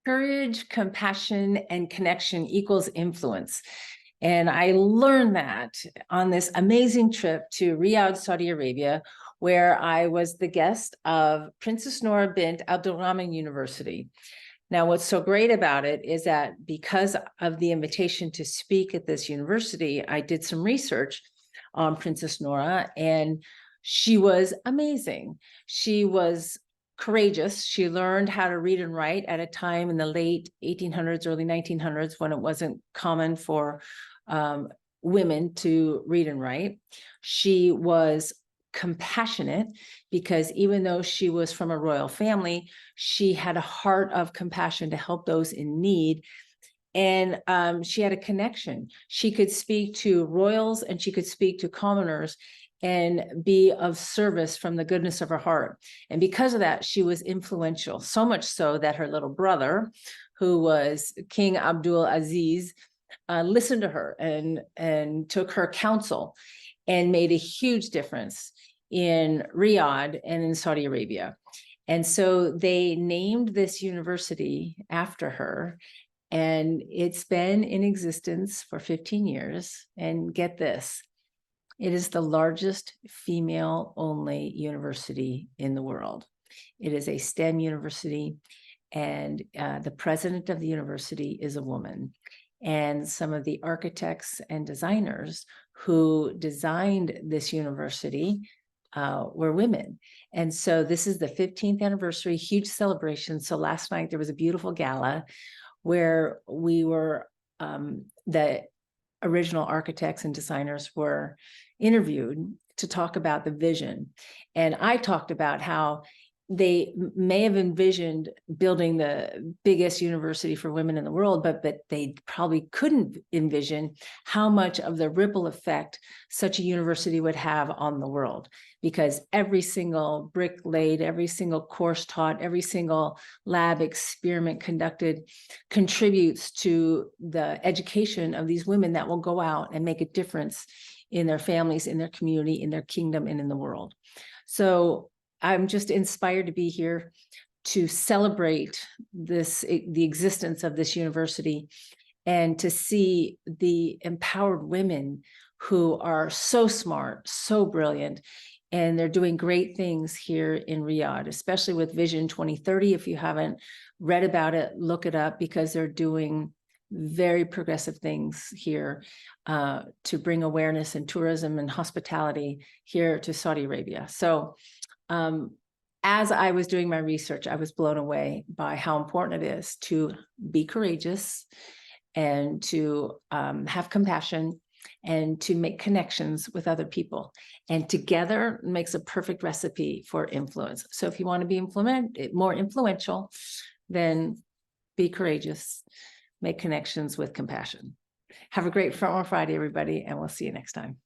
Courage, compassion, and connection equals influence. And I learned that on this amazing trip to Riyadh, Saudi Arabia, where I was the guest of Princess Nourah bint Abdulrahman University. Now, what's so great about it is that because of the invitation to speak at this university, I did some research on Princess Nourah, and she was amazing. She was courageous. She learned how to read and write at a time in the late 1800s, early 1900s, when it wasn't common for women to read and write. She was compassionate because even though she was from a royal family, she had a heart of compassion to help those in need. And she had a connection. She could speak to royals and she could speak to commoners and be of service from the goodness of her heart. And because of that, she was influential, so much so that her little brother, who was King Abdul Aziz, listened to her and took her counsel and made a huge difference in Riyadh and in Saudi Arabia. And so they named this university after her, and it's been in existence for 15 years. And get this, it is the largest female-only university in the world. It is a STEM university, and the president of the university is a woman. And some of the architects and designers who designed this university were women. And so this is the 15th anniversary, huge celebration. So last night there was a beautiful gala where we were, the original architects and designers were interviewed to talk about the vision. And I talked about how they may have envisioned building the biggest university for women in the world, but they probably couldn't envision how much of the ripple effect such a university would have on the world, because every single brick laid, every single course taught, every single lab experiment conducted contributes to the education of these women that will go out and make a difference in their families, in their community, in their kingdom, and in the world. So I'm just inspired to be here to celebrate the existence of this university, and to see the empowered women who are so smart, so brilliant, and they're doing great things here in Riyadh, especially with Vision 2030. If you haven't read about it, look it up, because they're doing very progressive things here to bring awareness in tourism and hospitality here to Saudi Arabia. So as I was doing my research, I was blown away by how important it is to be courageous and to have compassion and to make connections with other people. And together makes a perfect recipe for influence. So if you want to be more influential, then be courageous, make connections with compassion. Have a great Front Row Friday, everybody, and we'll see you next time.